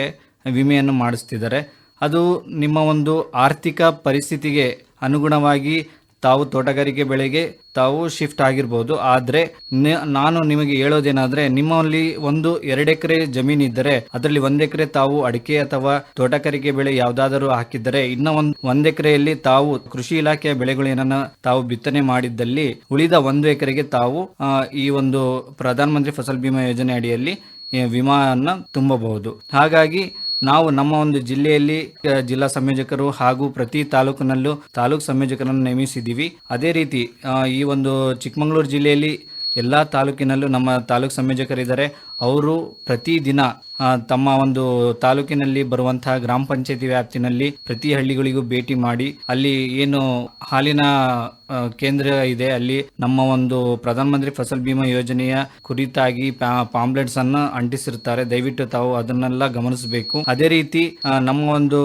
ವಿಮೆಯನ್ನು ಮಾಡಿಸ್ತಿದ್ದಾರೆ. ಅದು ನಿಮ್ಮ ಒಂದು ಆರ್ಥಿಕ ಪರಿಸ್ಥಿತಿಗೆ ಅನುಗುಣವಾಗಿ ತಾವು ತೋಟಗಾರಿಕೆ ಬೆಳೆಗೆ ತಾವು ಶಿಫ್ಟ್ ಆಗಿರ್ಬೋದು. ಆದರೆ ನಾನು ನಿಮಗೆ ಹೇಳೋದೇನಾದರೆ, ನಿಮ್ಮಲ್ಲಿ 1-2 ಎಕರೆ ಜಮೀನಿದ್ದರೆ ಅದರಲ್ಲಿ 1 ಎಕರೆ ತಾವು ಅಡಿಕೆ ಅಥವಾ ತೋಟಗಾರಿಕೆ ಬೆಳೆ ಯಾವುದಾದರೂ ಹಾಕಿದ್ದರೆ, ಇನ್ನು ಒಂದು ಎಕರೆಯಲ್ಲಿ ತಾವು ಕೃಷಿ ಇಲಾಖೆಯ ಬೆಳೆಗಳು ಏನನ್ನ ತಾವು ಬಿತ್ತನೆ ಮಾಡಿದ್ದಲ್ಲಿ ಉಳಿದ 1 ಎಕರೆಗೆ ತಾವು ಈ ಒಂದು ಪ್ರಧಾನಮಂತ್ರಿ ಫಸಲ್ ಬಿಮಾ ಯೋಜನೆ ಅಡಿಯಲ್ಲಿ ವಿಮಾವನ್ನು ತುಂಬಬಹುದು. ಹಾಗಾಗಿ ನಾವು ನಮ್ಮ ಒಂದು ಜಿಲ್ಲೆಯಲ್ಲಿ ಜಿಲ್ಲಾ ಸಂಯೋಜಕರು ಹಾಗೂ ಪ್ರತಿ ತಾಲೂಕಿನಲ್ಲೂ ತಾಲೂಕು ಸಂಯೋಜಕರನ್ನು ನೇಮಿಸಿದ್ದೀವಿ. ಅದೇ ರೀತಿ ಈ ಒಂದು ಚಿಕ್ಕಮಗಳೂರು ಜಿಲ್ಲೆಯಲ್ಲಿ ಎಲ್ಲ ತಾಲೂಕಿನಲ್ಲೂ ನಮ್ಮ ತಾಲೂಕು ಸಂಯೋಜಕರಿದ್ದಾರೆ. ಅವರು ಪ್ರತಿದಿನ ತಮ್ಮ ಒಂದು ತಾಲೂಕಿನಲ್ಲಿ ಬರುವಂತಹ ಗ್ರಾಮ ಪಂಚಾಯತಿ ವ್ಯಾಪ್ತಿನಲ್ಲಿ ಪ್ರತಿ ಹಳ್ಳಿಗಳಿಗೂ ಭೇಟಿ ಮಾಡಿ ಅಲ್ಲಿ ಏನು ಹಾಲಿನ ಕೇಂದ್ರ ಇದೆ ಅಲ್ಲಿ ನಮ್ಮ ಒಂದು ಪ್ರಧಾನಮಂತ್ರಿ ಫಸಲ್ ಬಿಮಾ ಯೋಜನೆಯ ಕುರಿತಾಗಿ ಪಾಂಪ್ಲೆಟ್ಸ್ ಅನ್ನು ಅಂಟಿಸಿರ್ತಾರೆ. ದಯವಿಟ್ಟು ತಾವು ಅದನ್ನೆಲ್ಲ ಗಮನಿಸಬೇಕು. ಅದೇ ರೀತಿ ನಮ್ಮ ಒಂದು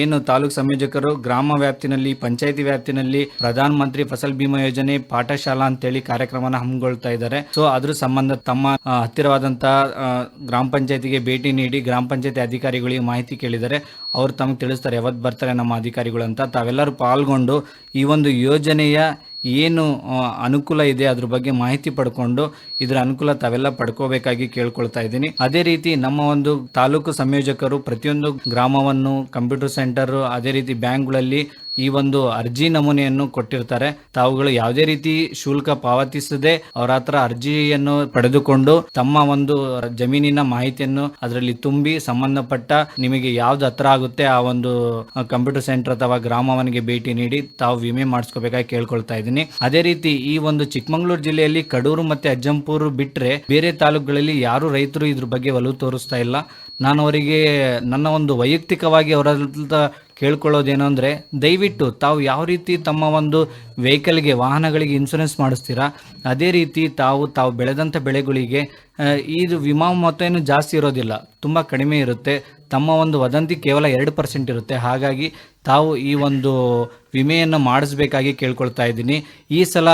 ಏನು ತಾಲೂಕು ಸಂಯೋಜಕರು ಗ್ರಾಮ ವ್ಯಾಪ್ತಿನಲ್ಲಿ, ಪಂಚಾಯತಿ ವ್ಯಾಪ್ತಿನಲ್ಲಿ ಪ್ರಧಾನಮಂತ್ರಿ ಫಸಲ್ ಬಿಮಾ ಯೋಜನೆ ಪಾಠಶಾಲಾ ಅಂತೇಳಿ ಕಾರ್ಯಕ್ರಮನ ಹಮ್ಮಿಕೊಳ್ತಾ ಇದ್ದಾರೆ. ಸೊ ಅದ್ರ ಸಂಬಂಧ ತಮ್ಮ ಹತ್ತಿರವಾದಂತಹ ಗ್ರಾಮ ಪಂಚಾಯತಿಗೆ ಭೇಟಿ ನೀಡಿ ಗ್ರಾಮ ಪಂಚಾಯತಿ ಅಧಿಕಾರಿಗಳಿಗೆ ಮಾಹಿತಿ ಕೇಳಿದರೆ ಅವ್ರು ತಮಗೆ ತಿಳಿಸ್ತಾರೆ ಯಾವತ್ತು ಬರ್ತಾರೆ ನಮ್ಮ ಅಧಿಕಾರಿಗಳು ಅಂತ. ತಾವೆಲ್ಲರೂ ಪಾಲ್ಗೊಂಡು ಈ ಒಂದು ಯೋಜನೆಯ ಏನು ಅನುಕೂಲ ಇದೆ ಅದ್ರ ಬಗ್ಗೆ ಮಾಹಿತಿ ಪಡ್ಕೊಂಡು ಇದರ ಅನುಕೂಲ ತಾವೆಲ್ಲ ಪಡ್ಕೋಬೇಕಾಗಿ ಕೇಳ್ಕೊಳ್ತಾ ಇದ್ದೀನಿ. ಅದೇ ರೀತಿ ನಮ್ಮ ಒಂದು ತಾಲೂಕು ಸಂಯೋಜಕರು ಪ್ರತಿಯೊಂದು ಗ್ರಾಮವನ್ನು, ಕಂಪ್ಯೂಟರ್ ಸೆಂಟರ್, ಅದೇ ರೀತಿ ಬ್ಯಾಂಕ್ಗಳಲ್ಲಿ ಈ ಒಂದು ಅರ್ಜಿ ನಮೂನೆಯನ್ನು ಕೊಟ್ಟಿರ್ತಾರೆ. ತಾವುಗಳು ಯಾವುದೇ ರೀತಿ ಶುಲ್ಕ ಪಾವತಿಸದೆ ಅವರ ಹತ್ರ ಅರ್ಜಿಯನ್ನು ಪಡೆದುಕೊಂಡು ತಮ್ಮ ಒಂದು ಜಮೀನಿನ ಮಾಹಿತಿಯನ್ನು ಅದರಲ್ಲಿ ತುಂಬಿ ಸಂಬಂಧಪಟ್ಟ ನಿಮಗೆ ಯಾವ್ದು ಹತ್ರ ಆಗುತ್ತೆ ಆ ಒಂದು ಕಂಪ್ಯೂಟರ್ ಸೆಂಟರ್ ಅಥವಾ ಗ್ರಾಮವನಿಗೆ ಭೇಟಿ ನೀಡಿ ತಾವು ವಿಮೆ ಮಾಡಿಸ್ಕೋಬೇಕಾಗಿ ಕೇಳ್ಕೊಳ್ತಾ ಇದ್ದೀನಿ. ಅದೇ ರೀತಿ ಈ ಒಂದು ಚಿಕ್ಕಮಗಳೂರು ಜಿಲ್ಲೆಯಲ್ಲಿ ಕಡೂರು ಮತ್ತೆ ಅಜ್ಜಂಪುರ ಬಿಟ್ರೆ ಬೇರೆ ತಾಲೂಕುಗಳಲ್ಲಿ ಯಾರು ರೈತರು ಇದ್ರ ಬಗ್ಗೆ ಒಲವು ತೋರಿಸ್ತಾ ಇಲ್ಲ. ನಾನು ಅವರಿಗೆ ನನ್ನ ಒಂದು ವೈಯಕ್ತಿಕವಾಗಿ ಅವರ ಕೇಳ್ಕೊಳ್ಳೋದೇನು ಅಂದರೆ, ದಯವಿಟ್ಟು ತಾವು ಯಾವ ರೀತಿ ತಮ್ಮ ಒಂದು ವೆಹಿಕಲ್ಗೆ, ವಾಹನಗಳಿಗೆ ಇನ್ಶೂರೆನ್ಸ್ ಮಾಡಿಸ್ತೀರಾ ಅದೇ ರೀತಿ ತಾವು ಬೆಳೆದಂಥ ಬೆಳೆಗಳಿಗೆ ಇದು ವಿಮಾ ಮೊತ್ತ ಏನು ಜಾಸ್ತಿ ಇರೋದಿಲ್ಲ, ತುಂಬ ಕಡಿಮೆ ಇರುತ್ತೆ. ತಮ್ಮ ಒಂದು ವದಂತಿ ಕೇವಲ 2% ಇರುತ್ತೆ. ಹಾಗಾಗಿ ತಾವು ಈ ಒಂದು ವಿಮೆಯನ್ನು ಮಾಡಿಸ್ಬೇಕಾಗಿ ಕೇಳ್ಕೊಳ್ತಾ ಇದ್ದೀನಿ. ಈ ಸಲ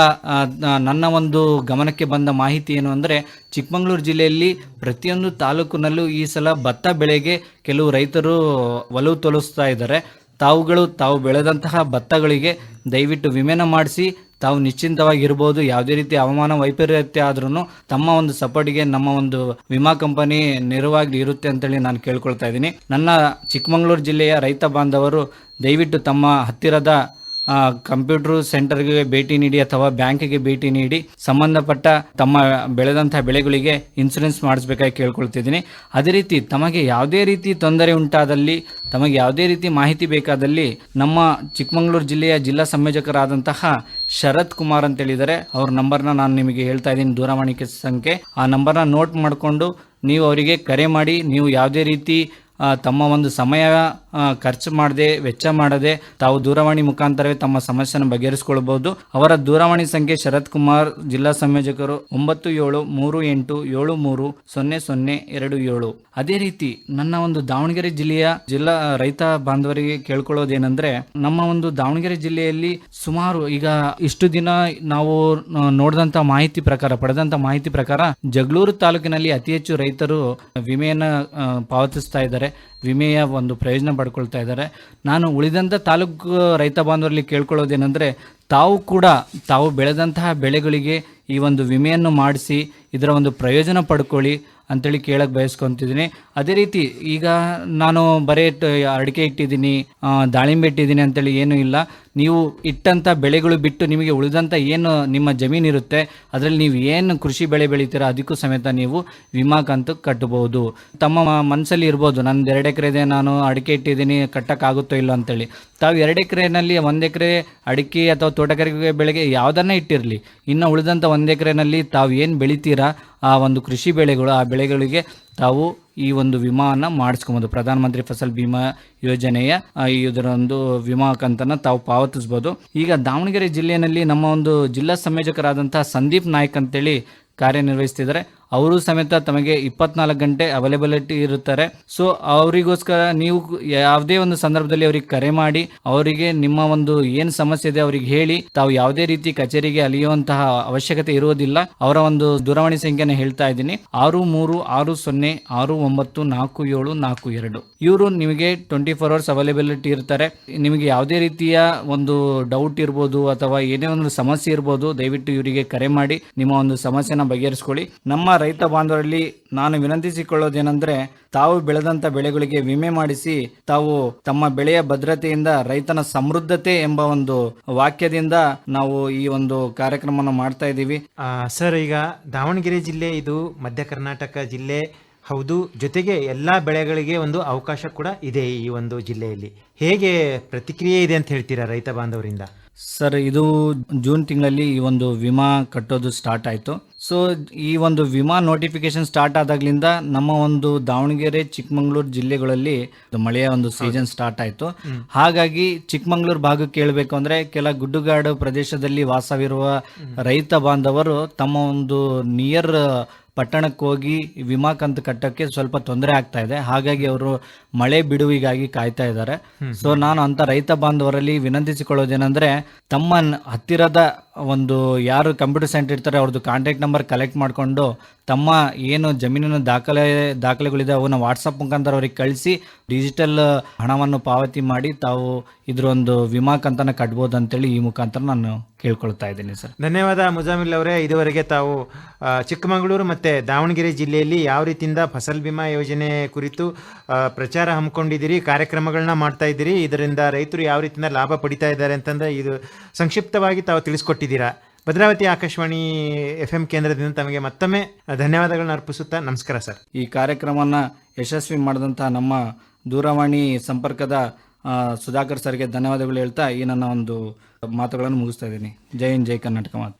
ನನ್ನ ಒಂದು ಗಮನಕ್ಕೆ ಬಂದ ಮಾಹಿತಿ ಏನು ಅಂದರೆ, ಚಿಕ್ಕಮಗಳೂರು ಜಿಲ್ಲೆಯಲ್ಲಿ ಪ್ರತಿಯೊಂದು ತಾಲೂಕಿನಲ್ಲೂ ಈ ಸಲ ಭತ್ತ ಬೆಳೆಗೆ ಕೆಲವು ರೈತರು ಒಲವು ತೋರಿಸ್ತಾ ಇದ್ದಾರೆ. ತಾವು ಬೆಳೆದಂತಹ ಭತ್ತಗಳಿಗೆ ದಯವಿಟ್ಟು ವಿಮೆನ ಮಾಡಿಸಿ ತಾವು ನಿಶ್ಚಿಂತವಾಗಿರ್ಬೋದು. ಯಾವುದೇ ರೀತಿ ಹವಾಮಾನ ವೈಪರೀತ್ಯ ಆದ್ರೂ ತಮ್ಮ ಒಂದು ಸಪೋರ್ಟಿಗೆ ನಮ್ಮ ಒಂದು ವಿಮಾ ಕಂಪನಿ ನೆರವಾಗಿ ಇರುತ್ತೆ ಅಂತೇಳಿ ನಾನು ಕೇಳ್ಕೊಳ್ತಾ ಇದ್ದೀನಿ. ನನ್ನ ಚಿಕ್ಕಮಗಳೂರು ಜಿಲ್ಲೆಯ ರೈತ ಬಾಂಧವರು ದಯವಿಟ್ಟು ತಮ್ಮ ಹತ್ತಿರದ ಕಂಪ್ಯೂಟರ್ ಸೆಂಟರ್ಗೆ ಭೇಟಿ ನೀಡಿ ಅಥವಾ ಬ್ಯಾಂಕಿಗೆ ಭೇಟಿ ನೀಡಿ ಸಂಬಂಧಪಟ್ಟ ತಮ್ಮ ಬೆಳೆದಂತಹ ಬೆಳೆಗಳಿಗೆ ಇನ್ಸೂರೆನ್ಸ್ ಮಾಡಿಸ್ಬೇಕಾಗಿ ಕೇಳ್ಕೊಳ್ತಿದ್ದೀನಿ. ಅದೇ ರೀತಿ ತಮಗೆ ಯಾವುದೇ ರೀತಿ ತೊಂದರೆ ಉಂಟಾದಲ್ಲಿ, ತಮಗೆ ಯಾವುದೇ ರೀತಿ ಮಾಹಿತಿ ಬೇಕಾದಲ್ಲಿ ನಮ್ಮ ಚಿಕ್ಕಮಗಳೂರು ಜಿಲ್ಲೆಯ ಜಿಲ್ಲಾ ಸಂಯೋಜಕರಾದಂತಹ ಶರತ್ ಕುಮಾರ್ ಅಂತ ಹೇಳಿದ್ದಾರೆ. ಅವ್ರ ನಂಬರ್ನ ನಾನು ನಿಮಗೆ ಹೇಳ್ತಾ ಇದ್ದೀನಿ, ದೂರವಾಣಿ ಸಂಖ್ಯೆ. ಆ ನಂಬರ್ನ ನೋಟ್ ಮಾಡಿಕೊಂಡು ನೀವು ಅವರಿಗೆ ಕರೆ ಮಾಡಿ, ನೀವು ಯಾವುದೇ ರೀತಿ ತಮ್ಮ ಒಂದು ಸಮಯ ಖರ್ಚು ಮಾಡದೆ, ವೆಚ್ಚ ಮಾಡದೆ ತಾವು ದೂರವಾಣಿ ಮುಖಾಂತರವೇ ತಮ್ಮ ಸಮಸ್ಯೆಯನ್ನು ಬಗೆಹರಿಸಿಕೊಳ್ಳಬಹುದು. ಅವರ ದೂರವಾಣಿ ಸಂಖ್ಯೆ ಶರತ್ ಕುಮಾರ್, ಜಿಲ್ಲಾ ಸಂಯೋಜಕರು 9738730027. ಅದೇ ರೀತಿ ನನ್ನ ಒಂದು ದಾವಣಗೆರೆ ಜಿಲ್ಲೆಯ ಜಿಲ್ಲಾ ರೈತ ಬಾಂಧವರಿಗೆ ಕೇಳ್ಕೊಳ್ಳೋದೇನೆಂದ್ರೆ, ನಮ್ಮ ಒಂದು ದಾವಣಗೆರೆ ಜಿಲ್ಲೆಯಲ್ಲಿ ಸುಮಾರು ಈಗ ಇಷ್ಟು ದಿನ ನಾವು ನೋಡಿದಂತ ಮಾಹಿತಿ ಪ್ರಕಾರ, ಪಡೆದಂತ ಮಾಹಿತಿ ಪ್ರಕಾರ, ಜಗಳೂರು ತಾಲೂಕಿನಲ್ಲಿ ಅತಿ ಹೆಚ್ಚು ರೈತರು ವಿಮೆಯನ್ನ ಪಾವತಿಸ್ತಾ ಇದ್ದಾರೆ, ವಿಮೆಯ ಒಂದು ಪ್ರಯೋಜನ ಪಡ್ಕೊಳ್ತಾ ಇದ್ದಾರೆ. ನಾನು ಉಳಿದಂಥ ತಾಲೂಕು ರೈತ ಬಾಂಧವರಲ್ಲಿ ಕೇಳ್ಕೊಳ್ಳೋದೇನೆಂದರೆ, ತಾವು ಬೆಳೆದಂತಹ ಬೆಳೆಗಳಿಗೆ ಈ ಒಂದು ವಿಮೆಯನ್ನು ಮಾಡಿಸಿ ಇದರ ಒಂದು ಪ್ರಯೋಜನ ಪಡ್ಕೊಳ್ಳಿ ಅಂತೇಳಿ ಕೇಳಕ್ಕೆ ಬಯಸ್ಕೊತಿದ್ದೀನಿ. ಅದೇ ರೀತಿ ಈಗ ನಾನು ಬರೀ ಅಡಿಕೆ ಇಟ್ಟಿದ್ದೀನಿ, ದಾಳಿಂಬೆ ಇಟ್ಟಿದ್ದೀನಿ ಅಂತೇಳಿ ಏನೂ ಇಲ್ಲ. ನೀವು ಇಟ್ಟಂಥ ಬೆಳೆಗಳು ಬಿಟ್ಟು ನಿಮಗೆ ಉಳಿದಂಥ ಏನು ನಿಮ್ಮ ಜಮೀನಿರುತ್ತೆ ಅದರಲ್ಲಿ ನೀವು ಏನು ಕೃಷಿ ಬೆಳೆ ಬೆಳಿತೀರಾ ಅದಕ್ಕೂ ಸಮೇತ ನೀವು ವಿಮಾ ಕಂತು ಕಟ್ಟಬಹುದು. ತಮ್ಮ ಮನಸ್ಸಲ್ಲಿ ಇರ್ಬೋದು, ನಂದು 2 ಎಕರೆ ಇದೆ, ನಾನು ಅಡಿಕೆ ಇಟ್ಟಿದ್ದೀನಿ, ಕಟ್ಟಕ್ಕಾಗುತ್ತೋ ಇಲ್ಲ ಅಂತೇಳಿ. ತಾವು 2 ಎಕರೆನಲ್ಲಿ 1 ಎಕರೆ ಅಡಿಕೆ ಅಥವಾ ತೋಟಗಾರಿಕೆ ಬೆಳೆಗೆ ಯಾವುದನ್ನೇ ಇಟ್ಟಿರಲಿ, ಇನ್ನು ಉಳಿದಂಥ 1 ಎಕರೆನಲ್ಲಿ ತಾವು ಏನು ಬೆಳಿತೀರಾ ಆ ಒಂದು ಕೃಷಿ ಬೆಳೆಗಳು, ಆ ಬೆಳೆಗಳಿಗೆ ತಾವು ಈ ಒಂದು ವಿಮಾನ ಮಾಡಿಸ್ಕೊಬೋದು. ಪ್ರಧಾನಮಂತ್ರಿ ಫಸಲ್ ಬಿಮಾ ಯೋಜನೆಯ ಇದರ ಒಂದು ವಿಮಾ ಕಂತನ್ನು ತಾವು ಪಾವತಿಸ್ಬೋದು. ಈಗ ದಾವಣಗೆರೆ ಜಿಲ್ಲೆಯಲ್ಲಿ ನಮ್ಮ ಒಂದು ಜಿಲ್ಲಾ ಸಂಯೋಜಕರಾದಂತಹ ಸಂದೀಪ್ ನಾಯ್ಕ್ ಅಂತೇಳಿ ಕಾರ್ಯನಿರ್ವಹಿಸ್ತಿದ್ದಾರೆ. ಅವರು ಸಮೇತ ತಮಗೆ 24 ಗಂಟೆ ಅವೈಲೇಬಿಲಿಟಿ ಇರುತ್ತಾರೆ. ಸೊ ಅವರಿಗೋಸ್ಕರ ನೀವು ಯಾವುದೇ ಒಂದು ಸಂದರ್ಭದಲ್ಲಿ ಅವ್ರಿಗೆ ಕರೆ ಮಾಡಿ, ಅವರಿಗೆ ನಿಮ್ಮ ಒಂದು ಏನು ಸಮಸ್ಯೆ ಇದೆ ಅವ್ರಿಗೆ ಹೇಳಿ, ತಾವು ಯಾವುದೇ ರೀತಿ ಕಚೇರಿಗೆ ಅಲಿಯುವಂತಹ ಅವಶ್ಯಕತೆ ಇರುವುದಿಲ್ಲ. ಅವರ ಒಂದು ದೂರವಾಣಿ ಸಂಖ್ಯೆನ ಹೇಳ್ತಾ ಇದ್ದೀನಿ, 6360694742. ಇವರು ನಿಮಗೆ 24 ಅವರ್ಸ್ ಅವೈಲೇಬಿಲಿಟಿ ಇರ್ತಾರೆ. ನಿಮಗೆ ಯಾವುದೇ ರೀತಿಯ ಒಂದು ಡೌಟ್ ಇರ್ಬೋದು ಅಥವಾ ಏನೇ ಒಂದು ಸಮಸ್ಯೆ ಇರ್ಬೋದು, ದಯವಿಟ್ಟು ಇವರಿಗೆ ಕರೆ ಮಾಡಿ ನಿಮ್ಮ ಒಂದು ಸಮಸ್ಯೆನ ಬಗೆಹರಿಸ್ಕೊಳ್ಳಿ. ನಮ್ಮ ರೈತ ಬಾಂಧವರಲ್ಲಿ ನಾನು ವಿನಂತಿಸಿಕೊಳ್ಳೋದೇನೆಂದ್ರೆ, ತಾವು ಬೆಳೆದಂತ ಬೆಳೆಗಳಿಗೆ ವಿಮೆ ಮಾಡಿಸಿ, ತಾವು ತಮ್ಮ ಬೆಳೆಯ ಭದ್ರತೆಯಿಂದ ರೈತನ ಸಮೃದ್ಧತೆ ಎಂಬ ಒಂದು ವಾಕ್ಯದಿಂದ ನಾವು ಈ ಒಂದು ಕಾರ್ಯಕ್ರಮವನ್ನು ಮಾಡ್ತಾ ಇದ್ದೀವಿ. ಸರ್, ಈಗ ದಾವಣಗೆರೆ ಜಿಲ್ಲೆ ಇದು ಮಧ್ಯ ಕರ್ನಾಟಕ ಜಿಲ್ಲೆ ಹೌದು, ಜೊತೆಗೆ ಎಲ್ಲ ಬೆಳೆಗಳಿಗೆ ಒಂದು ಅವಕಾಶ ಕೂಡ ಇದೆ ಈ ಒಂದು ಜಿಲ್ಲೆಯಲ್ಲಿ. ಹೇಗೆ ಪ್ರತಿಕ್ರಿಯೆ ಇದೆ ಅಂತ ಹೇಳ್ತೀರಾ ರೈತ ಬಾಂಧವರಿಂದ? ಸರ್, ಇದು ಜೂನ್ ತಿಂಗಳಲ್ಲಿ ಈ ಒಂದು ವಿಮಾ ಕಟ್ಟೋದು ಸ್ಟಾರ್ಟ್ ಆಯಿತು. ಸೊ ಈ ಒಂದು ವಿಮಾ ನೋಟಿಫಿಕೇಶನ್ ಸ್ಟಾರ್ಟ್ ಆದಾಗ್ಲಿಂದ ನಮ್ಮ ಒಂದು ದಾವಣಗೆರೆ, ಚಿಕ್ಕಮಗಳೂರು ಜಿಲ್ಲೆಗಳಲ್ಲಿ ಮಳೆಯ ಒಂದು ಸೀಸನ್ ಸ್ಟಾರ್ಟ್ ಆಯಿತು. ಹಾಗಾಗಿ ಚಿಕ್ಕಮಗಳೂರು ಭಾಗಕ್ಕೆ ಕೇಳಬೇಕು ಅಂದರೆ, ಕೆಲ ಗುಡ್ಡುಗಾಡು ಪ್ರದೇಶದಲ್ಲಿ ವಾಸವಿರುವ ರೈತ ಬಾಂಧವರು ತಮ್ಮ ಒಂದು ನಿಯರ್ ಪಟ್ಟಣಕ್ಕೆ ಹೋಗಿ ವಿಮಾ ಕಂತು ಕಟ್ಟಕ್ಕೆ ಸ್ವಲ್ಪ ತೊಂದರೆ ಆಗ್ತಾ ಇದೆ. ಹಾಗಾಗಿ ಅವರು ಮಳೆ ಬಿಡುವಿಗಾಗಿ ಕಾಯ್ತಾ ಇದ್ದಾರೆ. ಸೊ ನಾನು ಅಂತ ರೈತ ಬಾಂಧವರಲ್ಲಿ ವಿನಂತಿಸಿಕೊಳ್ಳೋದೇನೆಂದ್ರೆ, ತಮ್ಮ ಹತ್ತಿರದ ಒಂದು ಯಾರು ಕಂಪ್ಯೂಟರ್ ಸೆಂಟರ್ ಇರ್ತಾರೆ ಅವ್ರದ್ದು ಕಾಂಟ್ಯಾಕ್ಟ್ ನಂಬರ್ ಕಲೆಕ್ಟ್ ಮಾಡಿಕೊಂಡು ತಮ್ಮ ಏನು ಜಮೀನಿನ ದಾಖಲೆಗಳಿದೆ ಅವನ್ನ ವಾಟ್ಸಪ್ ಮುಖಾಂತರ ಅವ್ರಿಗೆ ಕಳಿಸಿ ಡಿಜಿಟಲ್ ಹಣವನ್ನು ಪಾವತಿ ಮಾಡಿ ತಾವು ಇದ್ರೊಂದು ವಿಮಾ ಕಂತನ ಕಟ್ಬೋದು ಅಂತೇಳಿ ಈ ಮುಖಾಂತರ ನಾನು ಕೇಳ್ಕೊಳ್ತಾ ಇದ್ದೀನಿ. ಸರ್, ಧನ್ಯವಾದ ಮುಜಾಮಿಲ್ ಅವರೇ. ಇದುವರೆಗೆ ತಾವು ಚಿಕ್ಕಮಗಳೂರು ಮತ್ತು ದಾವಣಗೆರೆ ಜಿಲ್ಲೆಯಲ್ಲಿ ಯಾವ ರೀತಿಯಿಂದ ಫಸಲ್ ಬಿಮಾ ಯೋಜನೆ ಕುರಿತು ಪ್ರಚಾರ ಹಮ್ಮಿಕೊಂಡಿದ್ದೀರಿ, ಕಾರ್ಯಕ್ರಮಗಳನ್ನ ಮಾಡ್ತಾ ಇದ್ದೀರಿ, ಇದರಿಂದ ರೈತರು ಯಾವ ರೀತಿಯಿಂದ ಲಾಭ ಪಡಿತಾ ಇದ್ದಾರೆ ಅಂತಂದ್ರೆ ಇದು ಸಂಕ್ಷಿಪ್ತವಾಗಿ ತಾವು ತಿಳಿಸ್ಕೊಟ್ಟಿದ್ದೀರಾ. ಭದ್ರಾವತಿ ಆಕಾಶವಾಣಿ FM ಕೇಂದ್ರದಿಂದ ತಮಗೆ ಮತ್ತೊಮ್ಮೆ ಧನ್ಯವಾದಗಳನ್ನ ಅರ್ಪಿಸುತ್ತಾ ನಮಸ್ಕಾರ ಸರ್. ಈ ಕಾರ್ಯಕ್ರಮವನ್ನು ಯಶಸ್ವಿ ಮಾಡಿದಂಥ ನಮ್ಮ ದೂರವಾಣಿ ಸಂಪರ್ಕದ ಸುಧಾಕರ್ ಸರ್ಗೆ ಧನ್ಯವಾದಗಳು ಹೇಳ್ತಾ ಈ ನನ್ನ ಒಂದು ಮಾತುಗಳನ್ನು ಮುಗಿಸ್ತಾ ಇದ್ದೀನಿ. ಜೈ ಹಿಂದ್, ಜೈ ಕರ್ನಾಟಕ ಮಾತು.